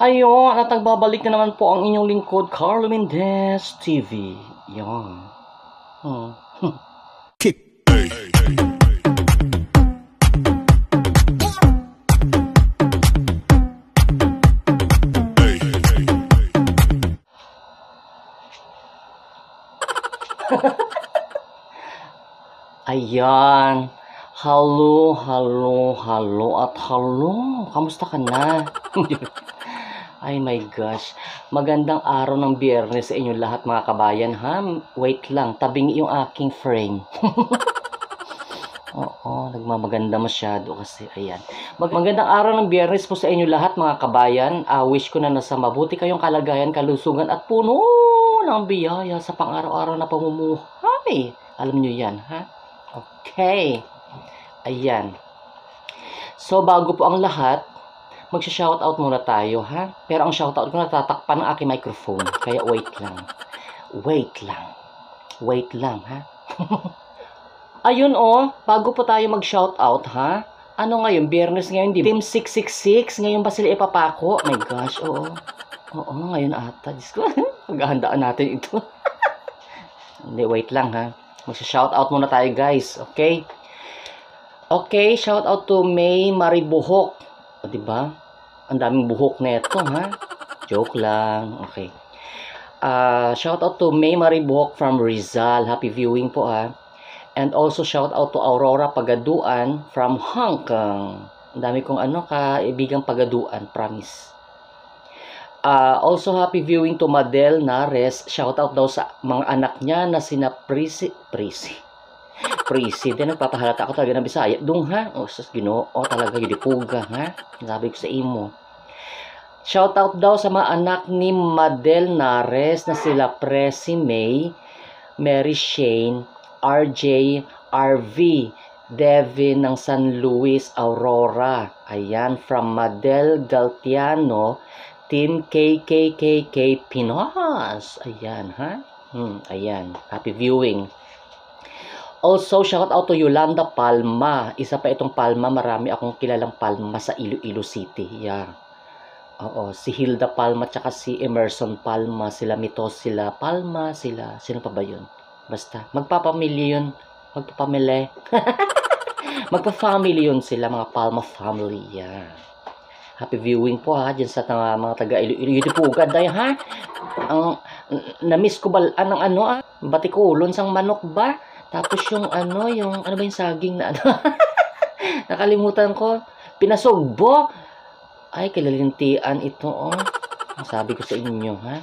Ayun, at nagbabalik na naman po ang inyong lingkod, Carlo Mendez TV. Yan. Ayan. Hello, hello, hello at hello. Kamusta ka na? Ay my gosh. Magandang araw ng Biyernes sa inyo lahat mga kabayan ha. Wait lang, tabing yung aking frame. Oo, nagmamaganda masyado kasi ayan. Magandang araw ng Biyernes po sa inyo lahat mga kabayan. Wish ko na nasa mabuti kayong kalagayan, kalusugan at puno ng biyaya sa pang-araw-araw na pamumuhay. Alam nyo yan ha? Okay. Ayan. So, bago po ang lahat, magsha-shoutout muna tayo, ha? Pero ang shoutout ko natatakpan ng aking microphone. Kaya wait lang. Wait lang. Wait lang, ha? Ayun, oh. Bago po tayo mag-shoutout, ha? Ano ngayon? Biyernes ngayon, di ba? Team 666. Ngayon ba sila ipapako? Oh my gosh, oo. Oo, ngayon ata. Diyos ko. Maghahandaan natin ito. Hindi, wait lang, ha? Magsha-shoutout muna tayo, guys. Okay? Okay, shoutout to May Maribuhok. O, diba? Ang daming buhok na ito, ha? Joke lang. Okay. Shoutout to May Maribuhok from Rizal. Happy viewing po, ha? And also, shoutout to Aurora Pagaduan from Hong Kong. Ang dami kong kaibigang Pagaduan. Promise. Also, happy viewing to Madel Nares. Shoutout daw sa mga anak niya na sina Prisi, din nagpapahalata ako talaga ng Bisaya. Dung ha? O, sus, Ginoo, talaga gidipuga ha? Sabi ko sa imo. Shoutout daw sa mga anak ni Madel Nares na sila Presi May, Mary Shane, RJ, RV, Devin ng San Luis, Aurora. Ayan, from Madel Galtiano, Team KKKK Pinas. Ayan, ha? Ayan, happy viewing. Also, shout out to Yolanda Palma. Isa pa itong Palma. Marami akong kilalang Palma sa Iloilo City. Yeah. Oo, si Hilda Palma tsaka si Emerson Palma. Sila Mitos, sila Palma, sila... Sino pa ba yun? Basta, magpapamilya yun. Magpapamilya. Magpa-family yun sila, mga Palma family. Yeah. Happy viewing po ha, dyan sa mga taga Iloilo po. Ganda ha? Ang na-miss ko ba ng batikulon sang manok ba? Tapos yung yung ba yung saging na nakalimutan ko. Pinasugbo. Ay, kilalintian ito, oh. Sabi ko sa inyo, ha?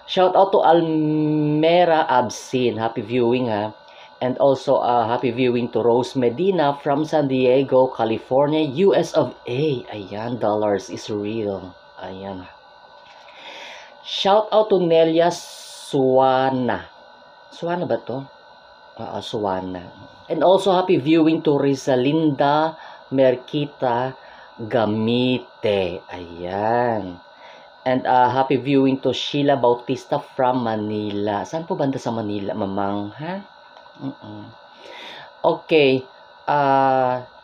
Shout out to Almera Absin. Happy viewing, ha? And also, happy viewing to Rose Medina from San Diego, California, US of A. Ayan, dollars is real. Ayan. Shout out to Nelia Suwana. Suwana ba to? Suwana. And also happy viewing to Rizalinda Merkita Gamite. Ayan. And happy viewing to Sheila Bautista from Manila. Saan po banda sa Manila, mamang? Ha? Okay.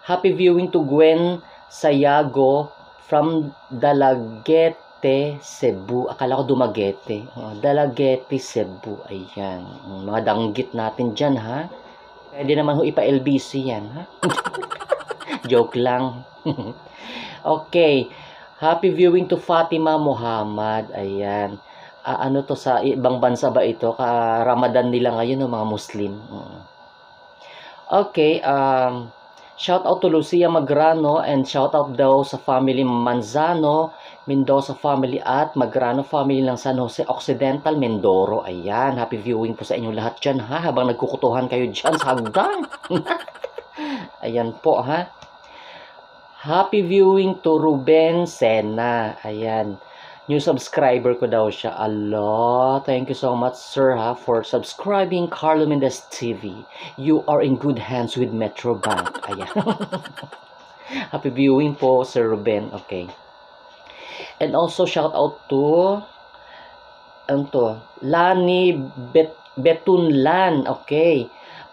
Happy viewing to Gwen Sayago from Dalaget, Cebu. Akala ko Dumaguete. Dalaguete, Cebu. Ayan. Mga danggit natin dyan, ha? Pwede naman ho ipa-LBC yan, ha? Joke lang. Okay. Happy viewing to Fatima Muhammad. Ayan. Ano to sa ibang bansa ba ito? Ramadan nila ngayon, mga Muslim. Okay. Shout out to Lucia Magrano and shout out daw sa family Manzano, Mendoza family at Magrano family ng San Jose Occidental, Mindoro. Ayan, happy viewing po sa inyo lahat dyan ha, habang nagkukutuhan kayo dyan sa hagdan. Ayan po ha. Happy viewing to Ruben Sena. Ayan, new subscriber ko daw siya. Allah, thank you so much sir ha for subscribing Carlo Mendez TV. You are in good hands with Metro Bank. Ayan. Happy viewing po Sir Ruben. Okay. And also shout out to Lani Betunlan. Okay.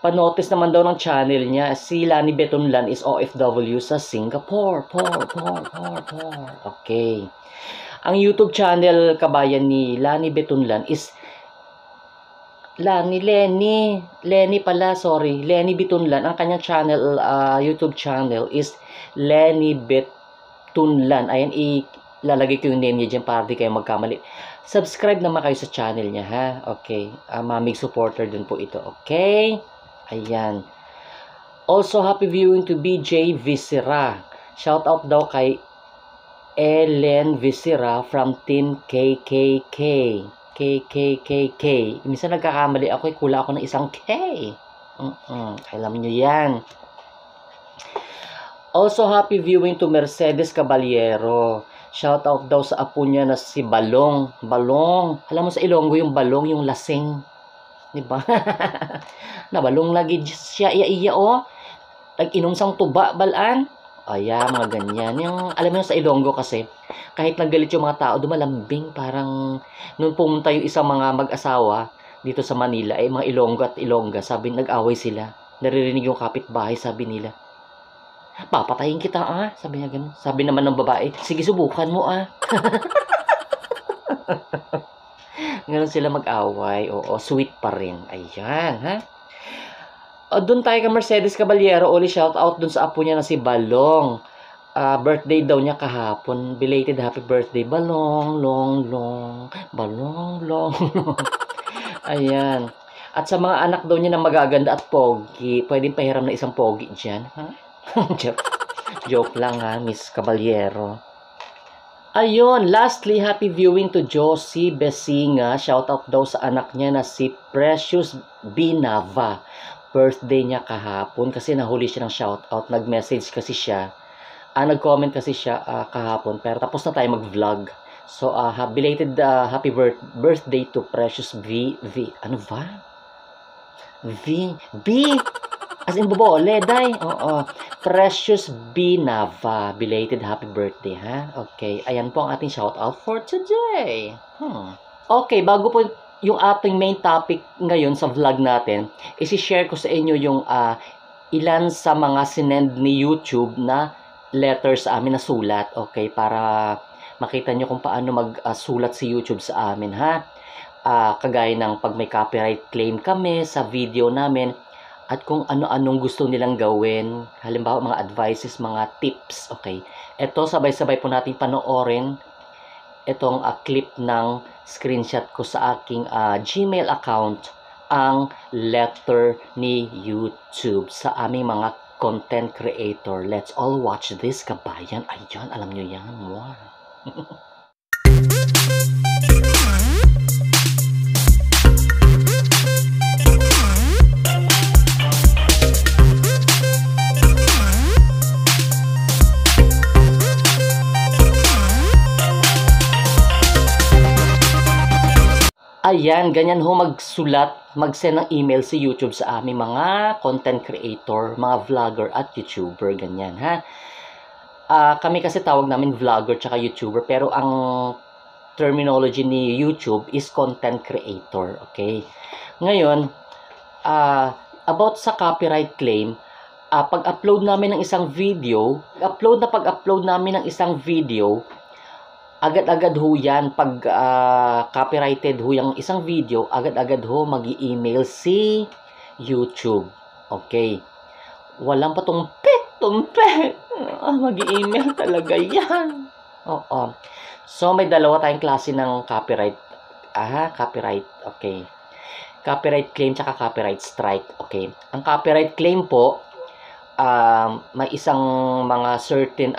panotice naman daw ng channel niya. Si Lani Betonlan is OFW sa Singapore. Okay. Ang YouTube channel, kabayan, ni Lani Betonlan is Lenny Betonlan. Ang kanyang channel, YouTube channel is Lenny Betonlan. Ayan, ilalagay ko yung name niya dyan para di kayo magkamali. Subscribe naman kayo sa channel niya, ha? Okay. Mamig supporter din po ito. Okay? Ayan. Also, happy viewing to BJ Visera. Shout out daw kay Ellen Visera from Team KKK. Minsan nagkakamali ako, kula ako ng isang K. Alam nyo yan. Also, happy viewing to Mercedes Caballero. Shout out daw sa apo niya na si Balong. Alam mo sa Ilonggo yung balong, yung lasing. Diba? Nabalong lagi siya iya o. Nag-inom sang tuba, balaan. Ayan, mga ganyan. Yung, alam mo sa Ilonggo kasi, kahit naggalit yung mga tao, dumalambing. Parang, nung pumunta yung isang mga mag-asawa dito sa Manila, mga Ilonggo at Ilongga, sabi, nag-away sila. Naririnig yung kapitbahay, sabi nila, papatayin kita, sabi niya ganun. Sabi naman ng babae, sige, subukan mo, Ganun sila mag-away. Oo, sweet pa rin. Ayan, ha? Doon tayo kay Mercedes Caballero. Uli shout out dun sa apo niya na si Balong. Birthday daw niya kahapon. Belated happy birthday, Balong. Balong. Ayan. At sa mga anak daw niya na magaganda at pogi, pwedeng pahiram na isang pogi dyan. Ha? Joke lang, ha, Miss Caballero. Ayun, lastly, happy viewing to Josie Besinga. Shout out daw sa anak niya na si Precious Binava. Birthday niya kahapon kasi nahuli siya ng shoutout. Nag-message kasi siya. Nag-comment kasi siya kahapon. Pero tapos na tayo mag-vlog. So, belated happy birthday to Precious Ano ba? As in bobole, day. Oo. Precious Binava. Belated happy birthday, ha? Okay. Ayan po ang ating shoutout for today. Okay, bago po yung ating main topic ngayon sa vlog natin, isi-share ko sa inyo yung ilan sa mga sinend ni YouTube na letters sa amin na sulat. Okay, para makita nyo kung paano magsulat si YouTube sa amin, ha? Kagaya ng pag may copyright claim kami sa video namin at kung ano-anong gusto nilang gawin. Halimbawa, mga advices, mga tips. Okay, ito sabay-sabay po natin panoorin itong clip ng screenshot ko sa aking Gmail account, ang letter ni YouTube sa aming mga content creator. Let's all watch this, kabayan. Ayan, alam nyo yan. Wow. Ayan, ganyan ho magsulat, mag-send ng email si YouTube sa aming mga content creator, mga vlogger at YouTuber, ganyan, ha? Kami kasi tawag namin vlogger tsaka YouTuber, pero ang terminology ni YouTube is content creator, okay? Ngayon, about sa copyright claim, pag-upload namin ng isang video, pag-upload namin ng isang video, agad-agad ho yan, pag copyrighted ho yung isang video, agad-agad ho mag-i-email si YouTube. Okay. Walang patumpik. Mag-i-email talaga yan. Oo. So, may dalawa tayong klase ng copyright. Copyright. Okay. Copyright claim tsaka copyright strike. Okay. Ang copyright claim po, may isang mga certain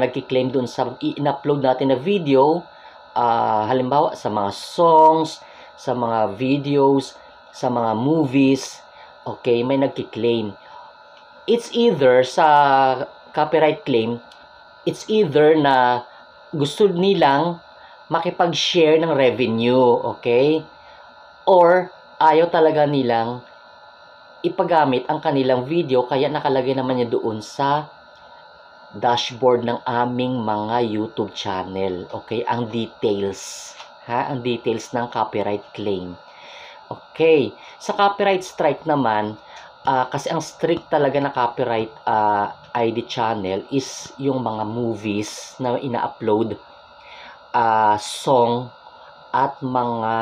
nagki-claim dun sa in-upload natin na video, halimbawa sa mga songs, sa mga videos, sa mga movies. Okay, may nagki-claim. It's either sa copyright claim, it's either na gusto nilang makipag-share ng revenue, okay? Or ayaw talaga nilang ipagamit ang kanilang video, kaya nakalagay naman niya doon sa dashboard ng aming mga YouTube channel. Okay, ang details, ang details ng copyright claim. Okay, sa copyright strike naman, Kasi ang strict talaga na copyright ID channel is yung mga movies na ina-upload, song, at mga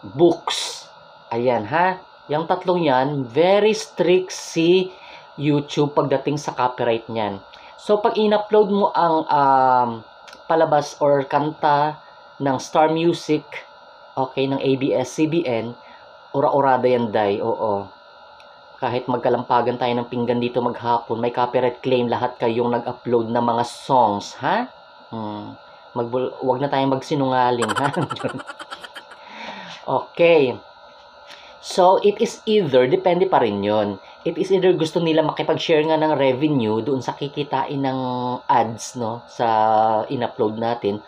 books. Ayan ha. Yung tatlong yan, very strict si YouTube pagdating sa copyright niyan. So, pag in-upload mo ang palabas or kanta ng Star Music, okay, ng ABS-CBN, ura-urada yan, day. Oo. Kahit magkalampagan tayo ng pinggan dito maghapon, may copyright claim lahat kayong nag-upload na mga songs, ha? Wag na tayong magsinungaling, ha? Okay. So, it is either, depende pa rin yun. It is either gusto nila makipag-share nga ng revenue doon sa kikitain ng ads, no? Sa in-upload natin.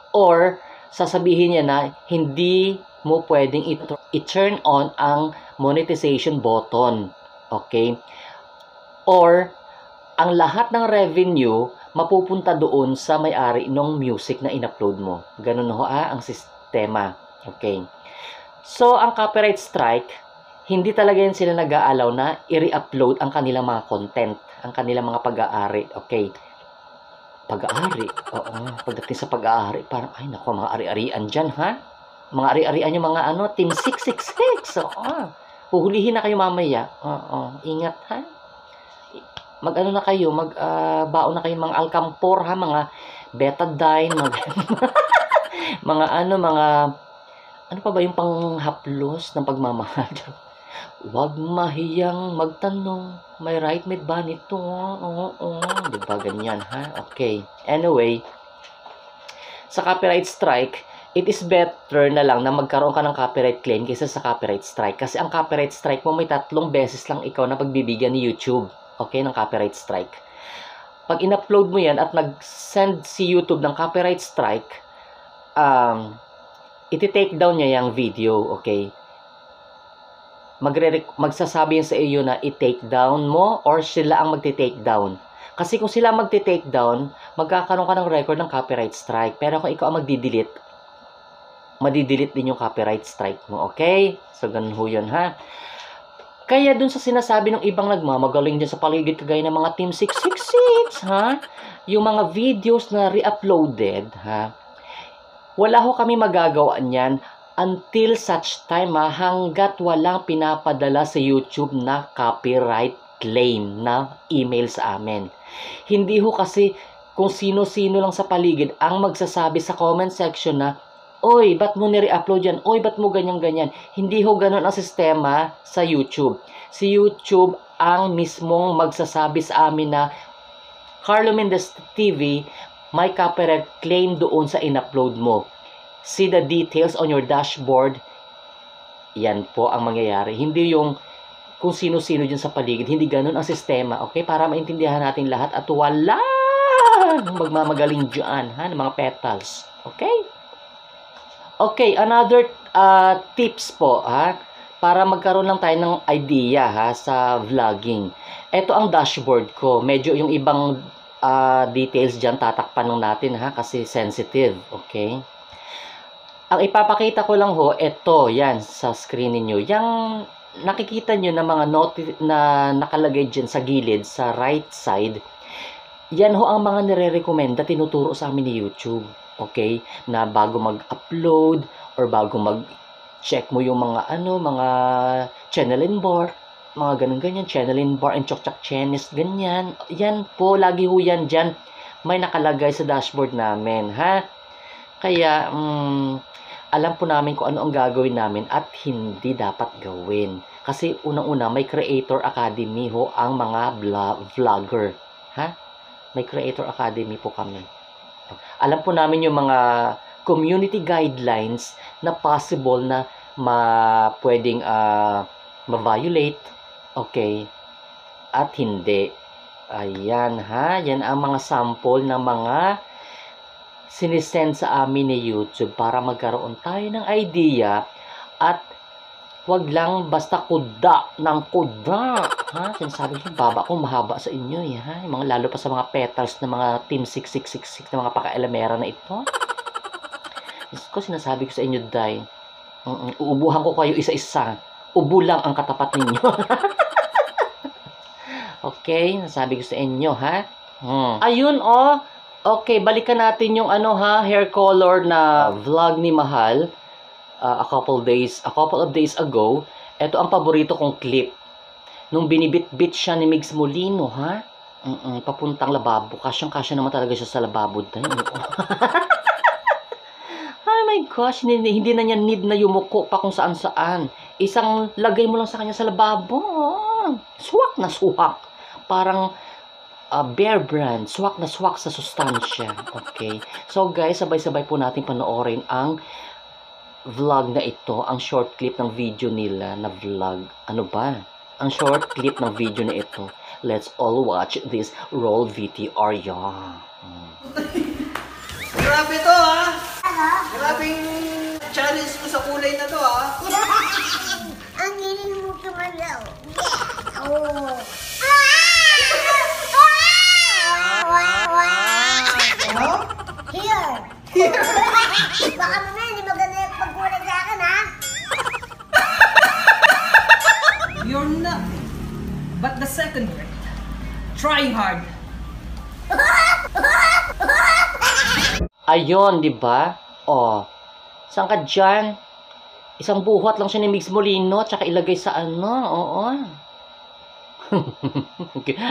Or, sasabihin niya na hindi mo pwedeng i-turn on ang monetization button. Okay? Or, ang lahat ng revenue mapupunta doon sa may-ari ng music na in-upload mo. Ganun ho ang sistema. Okay. So, ang copyright strike, hindi talaga yan sila nag-aalaw na i-re-upload ang kanilang mga content, ang kanilang mga pag-aari. Okay. Pag-aari? Oo. Pagdating sa pag-aari, parang, ay naku, mga ari-arian dyan, ha? Mga ari-arian yung mga Team 666. Oo. Puhulihin na kayo mamaya. Oo. Ingat, ha? Mag-ano na kayo, baon na kayo mga Alcampor, ha? Mga betadine, mga ano pa ba yung panghaplos ng pagmamahal? Huwag mahiyang magtanong, may right mate ba nito? Oo. Diba ganyan, ha? Okay. Anyway, sa copyright strike, it is better na lang na magkaroon ka ng copyright claim kaysa sa copyright strike. Kasi ang copyright strike mo, may 3 beses lang ikaw na pagbibigyan ni YouTube. Okay, ng copyright strike. Pag in-upload mo yan at nag-send si YouTube ng copyright strike, iti-take down niya yung video, okay? Magsasabi yan sa iyo na i-take down mo or sila ang magti-take down. Kasi kung sila magti-take down, magkakaroon ka ng record ng copyright strike. Pero kung ikaw ang magdi-delete, madi-delete din yung copyright strike mo, okay? So, ganun ho yun, ha? Kaya dun sa sinasabi ng ibang nagmamagaling dyan sa paligid kagaya ng mga Team 666, ha? Yung mga videos na re-uploaded, ha? Wala ho kami magagawa niyan until such time, ha? Hanggat walang pinapadala sa YouTube na copyright claim na email sa amin. Hindi ho kasi kung sino-sino lang sa paligid ang magsasabi sa comment section na, oy, ba't mo nire-upload yan? Oy, ba't mo ganyan-ganyan? Hindi ho ganun ang sistema sa YouTube. Si YouTube ang mismong magsasabi sa amin na Carlo Mendez TV, may copyright claim doon sa in-upload mo. See the details on your dashboard. Yan po ang mangyayari. Hindi yung kung sino-sino dyan sa paligid. Hindi ganun ang sistema. Okay? Para maintindihan natin lahat at wala magmamagaling dyan, ha? Ng mga petals. Okay? Okay, another tips po, ha? Para magkaroon lang tayo ng idea, ha, sa vlogging. Ito ang dashboard ko. Medyo yung ibang details dyan, tatakpan lang natin, ha, kasi sensitive, okay? Ang ipapakita ko lang ho, ito, yan, sa screen niyo. Yang nakikita nyo na mga na nakalagay dyan sa gilid, sa right side, yan ho ang mga nire-recommenda, tinuturo sa amin ni YouTube. Okay, na bago mag-upload or bago mag-check mo yung mga mga channel and bar, mga ganun-ganyan, channel and bar and chok-chok chenis, ganyan. Yan po, lagi ho yan dyan. May nakalagay sa dashboard namin, ha? Kaya, alam po namin kung ano ang gagawin namin at hindi dapat gawin. Kasi unang-una, may Creator Academy ho ang mga vlogger, ha? May Creator Academy po kami. Alam po namin yung mga community guidelines na possible na pwedeng ma-violate, okay, at hindi. Ayan, ha? Yan ang mga sample ng mga sinisend sa amin ni YouTube para magkaroon tayo ng idea at wag lang basta kuda ng kuda. Ha? Sinasabi ko, baba ko mahaba sa inyo. Ha? Mga, lalo pa sa mga petals ng mga Team 6666 na mga paka-elemera na ito. Ko sinasabi ko sa inyo, Day. Uubuhan ko kayo isa-isa. Ubo lang ang katapat ninyo. Okay? Nasabi ko sa inyo, ha? Ayun, oh. Okay, balikan natin yung hair color na vlog ni Mahal a couple of days ago. Ito ang paborito kong clip. Nung binibit-bit siya ni Migs Molino, ha? Papuntang lababo. Kasyang-kasya naman talaga siya sa lababo. Oh my gosh, hindi na niya need na yumuko pa kung saan-saan. Isang lagay mo lang sa kanya sa lababo. Swak na swak. Parang Bear Brand. Swak na swak sa sustansya. Okay. So guys, sabay-sabay po natin panoorin ang vlog na ito. Ang short clip ng video nila na vlog. Ano ba? Ang short clip ng video na ito. Let's all watch this roll VTR, yeah. Grabe to, ha? Grabing challenge mo sa kulay na to, ha? Ang hiling mo kumalaw. Yeah. Oh. Ano? Here. Here. Baka mamaya hindi maganda yung pagkulay sa akin, ha? You're not, but the second rate. Trying hard. Ayun, di ba? Oh, saan ka dyan? Isang buhat lang siya ni Migs Molino, tsaka ilagay sa ano, oo.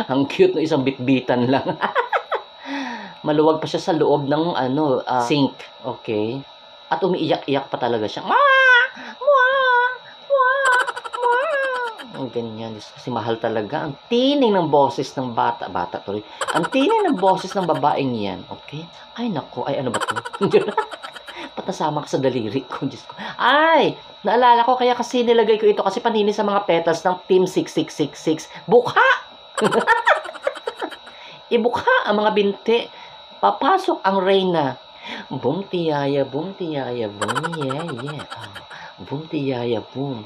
Ang cute no, isang bitbitan lang. Maluwag pa siya sa loob ng sink, okay? At umiiyak-iyak pa talaga siya. Ang ganyan, kasi mahal talaga. Ang tining ng boses ng bata tuloy. Ang tining ng boses ng babaeng yan, okay? Ay, nako, ay ano ba to? Ba't nasama ka sa daliri ko? Diyos ko. Ay, naalala ko, kaya kasi nilagay ko ito kasi panini sa mga petals ng Team 6666. Bukha! Ibukha ang mga binti. Papasok ang reyna. Boom, tiyaya, boom, tiyaya, boom, yeah, yeah. Boom, tiyaya, boom.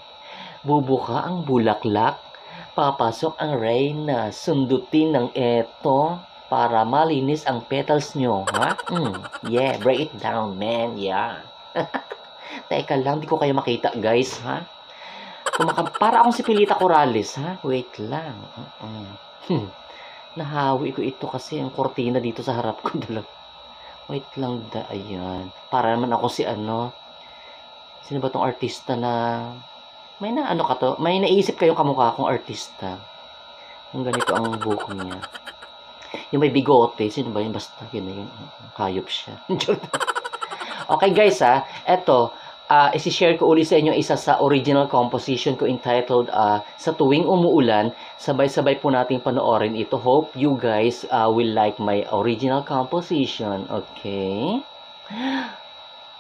Bubuka ang bulaklak. Papasok ang reyna. Sundutin ng eto para malinis ang petals nyo, ha? Yeah, break it down, man. Yeah. Teka lang, di ko kayo makita, guys, ha? Para akong si Pilita Corrales, ha? Wait lang. Nahawi ko ito kasi ang kortina dito sa harap ko. Wait lang, ayan. Para naman ako si sino ba tong artista na may naisip kayong kamukha akong artista. Yung ganito ang buhok niya. Yung may bigote, sino ba yun? Basta yun na yun. Hayop siya. Okay guys, eto, isi-share ko ulit sa inyo isa sa original composition ko entitled Sa Tuwing Umuulan. Sabay-sabay po nating panoorin ito. Hope you guys will like my original composition. Okay?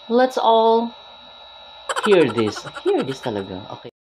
Let's all hear this. Hear this talaga. Okay.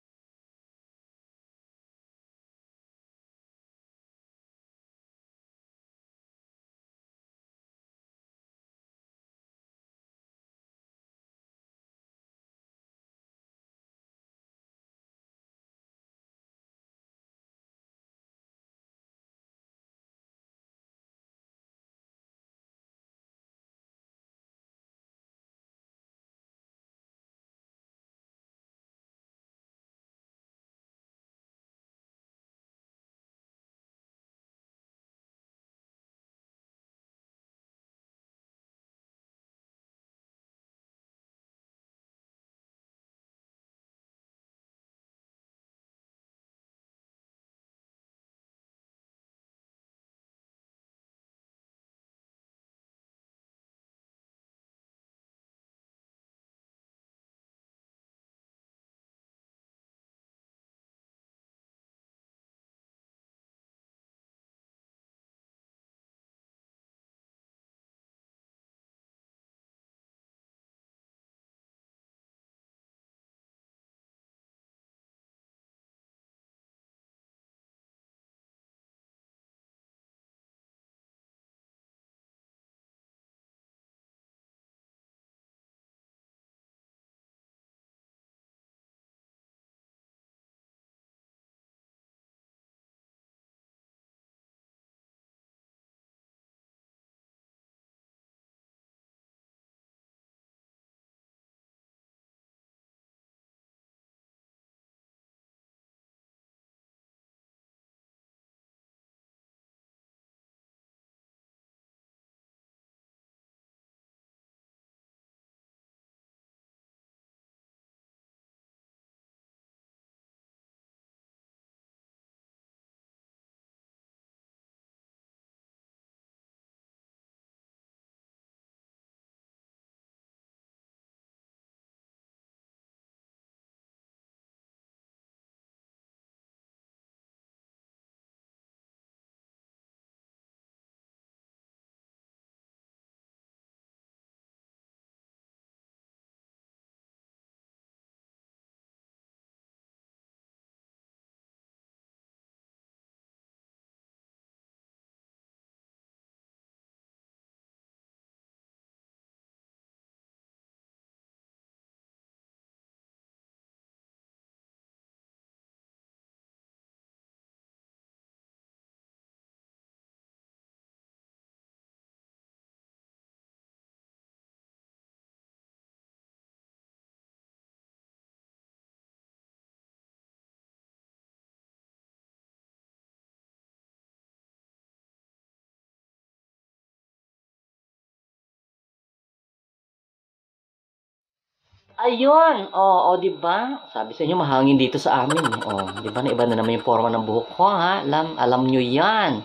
Ayun. O, di ba? Sabi sa inyo, mahangin dito sa amin. O, di ba? Iba na naman yung forma ng buhok ko, ha? Alam nyo yan.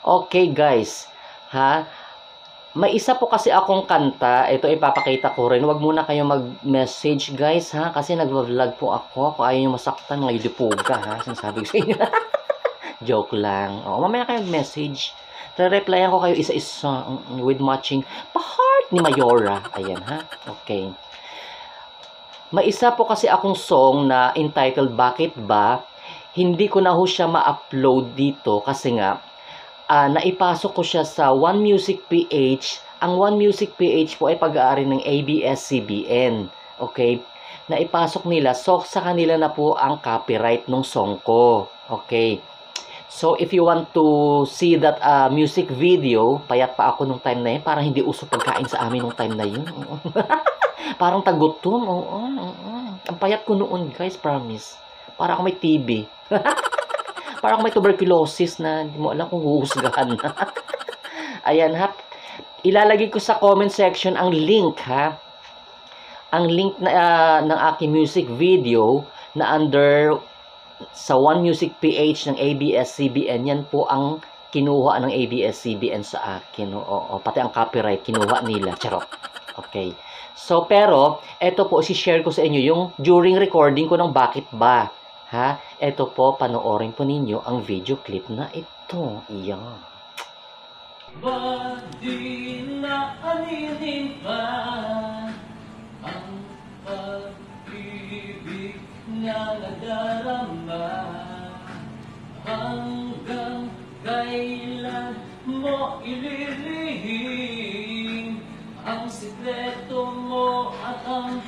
Okay, guys. Ha? May isa po kasi akong kanta. Ito ipapakita ko rin. Huwag muna kayo mag-message, guys, ha? Kasi nag-vlog po ako. Kung ayaw nyo masaktan, mga yudipoga, ha? Sinasabi ko sa inyo. Joke lang. O, mamaya kayo mag-message. Re-replyan ko kayo isa-isa with matching pa-heart ni Mayora. Ayan, ha? Okay. May isa po kasi akong song na entitled Bakit Ba? Hindi ko na ho siya ma-upload dito kasi nga naipasok ko siya sa One Music PH. Ang One Music PH po ay pag-aari ng ABS-CBN. Okay? Naipasok nila. So, sa kanila na po ang copyright ng song ko. Okay? So, if you want to see that music video, payat pa ako nung time na yun. Parang hindi uso pagkain sa amin nung time na yun. Parang tagutom. Ang payat ko noon, guys, promise. Parang ako may TB. Parang ako may tuberculosis na hindi mo alam kung huhusgahan. Ayan, ha. Ilalagay ko sa comment section ang link, ha. Ang link na, ng aking music video na under sa One Music PH ng ABS-CBN. Yan po ang kinuha ng ABS-CBN sa akin. Oo, pati ang copyright kinuha nila. Charot. Okay. So, pero, eto po, si-share ko sa inyo yung during recording ko ng Bakit Ba? Ha? Eto po, panoorin po ninyo ang video clip na ito. Iyan. Ba di na aninin pa ang pag-ibig na nadarama hanggang kailan mo ililihim ang sikreto mo at ang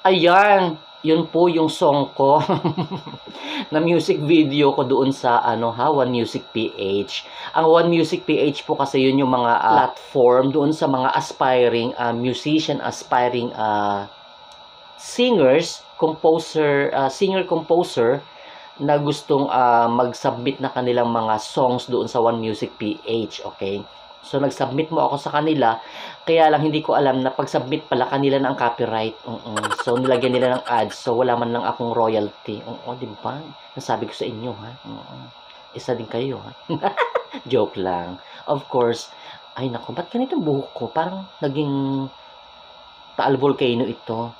Ayan, yun po yung song ko na music video ko doon sa One Music PH. Ang One Music PH po kasi yun yung mga platform doon sa mga aspiring musician, aspiring singers, composer, singer-composer na gustong mag-submit na kanilang mga songs doon sa One Music PH, okay? So, nag-submit mo ako sa kanila, kaya lang hindi ko alam na pag-submit pala kanila ng copyright. So, nilagyan nila ng ads, so wala man lang akong royalty. Di ba? Nasabi ko sa inyo, ha? Isa din kayo, ha? Joke lang. Of course, ay nako, ba't ganito ang buhok ko? Parang naging Taal Volcano ito.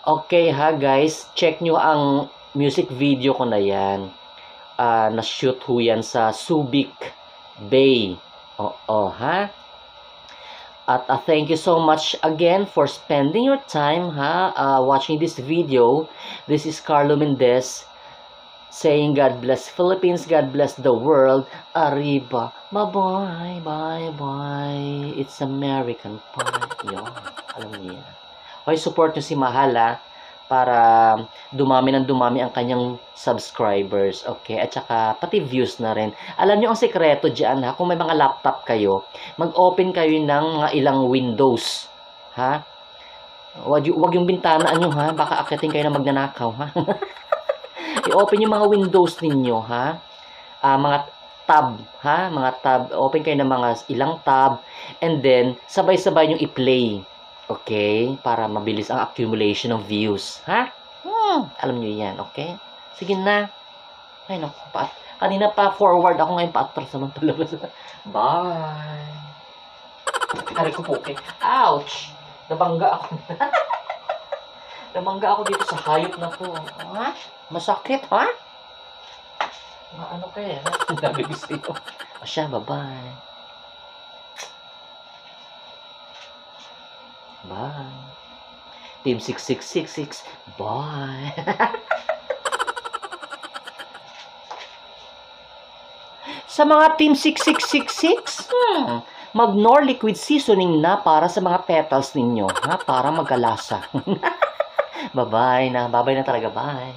Okay, ha, guys? Check nyo ang music video ko na yan. Na-shoot ho yan sa Subic Bay. Ha? At thank you so much again for spending your time, ha, watching this video. This is Carlo Mendez saying God bless Philippines, God bless the world. Arriba. Bye-bye, bye-bye. It's American pie. Yun. Alam niyo yan. Okay, support nyo si Mahal, ha, para dumami ng dumami ang kanyang subscribers, okay? At saka, pati views na rin. Alam nyo ang sekreto dyan, ha? Kung may mga laptop kayo, mag-open kayo ng mga ilang windows, ha? Wag yung bintana nyo, ha? Baka akitin kayo na magnanakaw, ha? I-open yung mga windows ninyo, ha? Mga tab, ha? Mga tab. Open kayo ng mga ilang tab. And then, sabay-sabay nyo i-play. Okay? Para mabilis ang accumulation ng views. Ha? Alam nyo yan. Okay? Sige na. Ay, naku. Kanina pa forward ako, ngayon pa-atras naman palabas. Bye! Aray ko po, okay? Ouch! Nabangga ako. Nabangga ako dito sa hayop na to. Ha? Masakit, ha? Ano kaya? Nabibis dito. O siya, bye-bye. Bye. Team 6666. Bye. Sa mga Team 6666, mag-Nor liquid seasoning na para sa mga petals ninyo, ha? Para magalasa. Bye-bye na. Bye-bye na talaga. Bye.